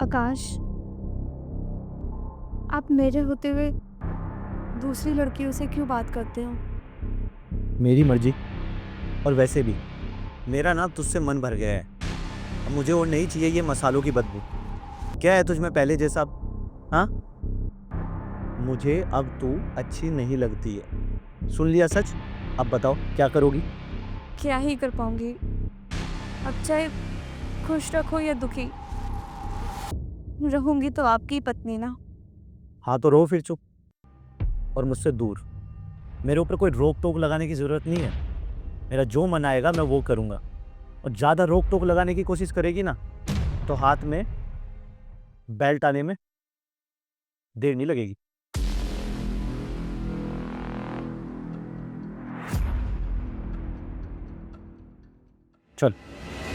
आकाश, आप मेरे होते हुए दूसरी लड़कियों से क्यों बात करते हो? मेरी मर्जी। और वैसे भी मेरा ना तुझसे मन भर गया है। अब मुझे और नहीं चाहिए ये मसालों की बदबू। क्या है तुझ में पहले जैसा? हाँ, मुझे अब तू अच्छी नहीं लगती है। सुन लिया सच? अब बताओ क्या करोगी? क्या ही कर पाऊंगी? अब चाहे खुश रखो या दुखी, रहूंगी तो आपकी पत्नी ना। हाँ तो रहो फिर चुप और मुझसे दूर। मेरे ऊपर कोई रोक टोक लगाने की जरूरत नहीं है। मेरा जो मन आएगा मैं वो करूंगा। और ज्यादा रोक टोक लगाने की कोशिश करेगी ना तो हाथ में बेल्ट आने में देर नहीं लगेगी। चल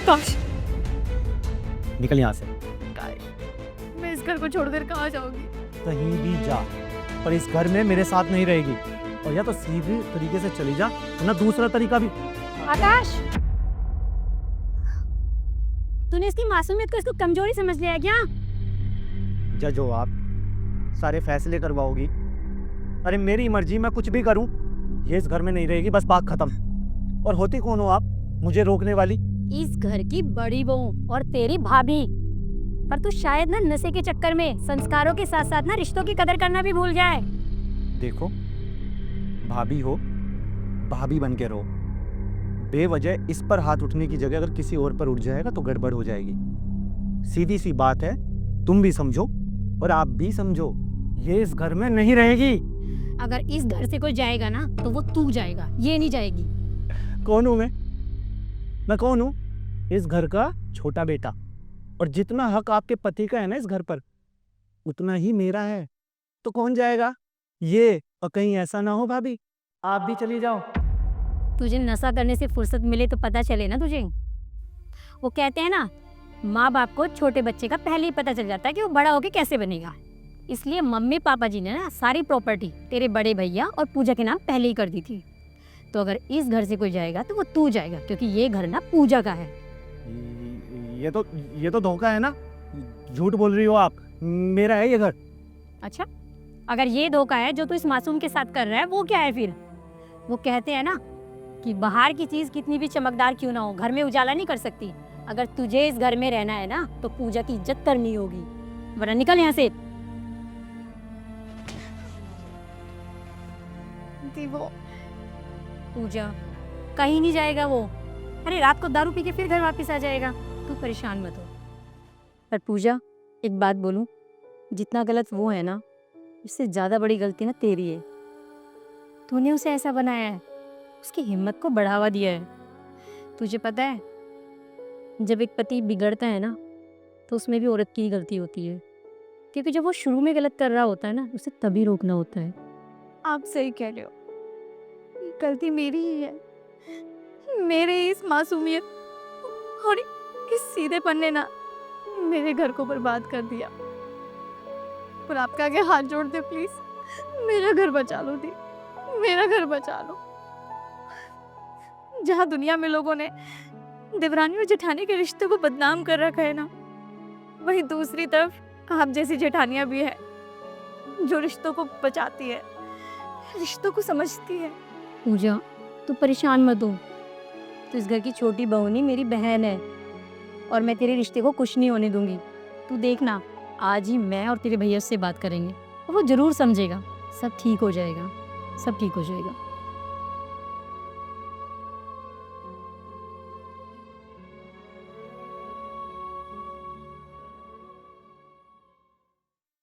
काश, निकल यहाँ से। मैं इस घर को छोड़कर कहाँ जाऊंगी? कहीं भी जा, पर इस घर में मेरे साथ नहीं रहेगी। और या तो सीधे तरीके से चली जा, ना दूसरा तरीका भी। आकाश, तूने इसकी मासूमियत को इसको कमजोरी समझ लिया है क्या? जज हो आप, सारे फैसले करवाओगी। अरे मेरी मर्जी, मैं कुछ भी करूं, ये इस घर में नहीं रहेगी, बस बात खत्म। और होती कौन हो आप मुझे रोकने वाली? इस घर की बड़ी बहू और तेरी भाभी। पर तू शायद ना नशे के चक्कर में संस्कारों के साथ साथ ना रिश्तों की कदर करना भी भूल जाए। देखो, भाभी हो, भाभी बन के रहो। बेवजह इस पर हाथ उठने की जगह अगर किसी और पर उठ जाएगा तो गड़बड़ हो जाएगी। सीधी सी बात है, तुम भी समझो और आप भी समझो, ये इस घर में नहीं रहेगी। अगर इस घर से कोई जाएगा ना तो वो तू जाएगा, ये नहीं जाएगी। कौन हूं मैं कौन हूं? इस घर का छोटा बेटा। और जितना हक आपके पति का है ना इस घर पर, उतना ही मेरा है। तो कौन जाएगा? ये। और कहीं ऐसा ना हो भाभी आप भी चली जाओ। तुझे नशा करने से फुर्सत मिले तो पता चले ना तुझे। वो कहते हैं ना, माँ बाप को छोटे बच्चे का पहले ही पता चल जाता है कि वो बड़ा होके कैसे बनेगा। इसलिए मम्मी पापा जी ने ना सारी प्रॉपर्टी तेरे बड़े भैया और पूजा के नाम पहले ही कर दी थी। तो अगर इस घर से कोई जाएगा तो वो तू जाएगा, क्योंकि ये घर ना पूजा का है। ये तो धोखा है ना। झूठ बोल रही हो आप, मेरा है ये घर। अच्छा, अगर ये धोखा है जो तू इस मासूम के साथ कर रहा है, वो क्या है फिर? वो कहते हैं ना कि बाहर की चीज कितनी भी चमकदार क्यों ना हो, घर में उजाला नहीं कर सकती। अगर तुझे इस घर में रहना है ना तो पूजा की इज्जत करनी होगी, वरना निकल यहाँ से। वो पूजा कहीं नहीं जाएगा वो। अरे रात को दारू पी के फिर घर वापस आ जाएगा। तू परेशान मत हो। पर पूजा, एक बात बोलूं, जितना गलत वो है ना, उससे ज्यादा बड़ी गलती ना तेरी है। तूने उसे ऐसा बनाया है, उसकी हिम्मत को बढ़ावा दिया है। तुझे पता है, जब एक पति बिगड़ता है ना तो उसमें भी औरत की ही गलती होती है, क्योंकि जब वो शुरू में गलत कर रहा होता है ना, उसे तभी रोकना होता है। आप सही कह रहे हो, गलती मेरी ही है। मेरे इस मासूमियत और इस सीधेपन ने ना मेरे घर को बर्बाद कर दिया। पर आपके आगे हाथ जोड़ दे प्लीज, मेरा घर बचा लो दी, मेरा घर बचा लो। जहाँ दुनिया में लोगों ने देवरानी और जेठानी के रिश्ते को बदनाम कर रखा है ना, वहीं दूसरी तरफ आप जैसी जेठानियां भी है जो रिश्तों को बचाती है, रिश्तों को समझती है। पूजा, तू परेशान मत हो। तू इस घर की छोटी बहू नहीं, मेरी बहन है, और मैं तेरे रिश्ते को कुछ नहीं होने दूंगी। तू देखना, आज ही मैं और तेरे भैया से बात करेंगे और वो जरूर समझेगा। सब ठीक हो जाएगा, सब ठीक हो जाएगा।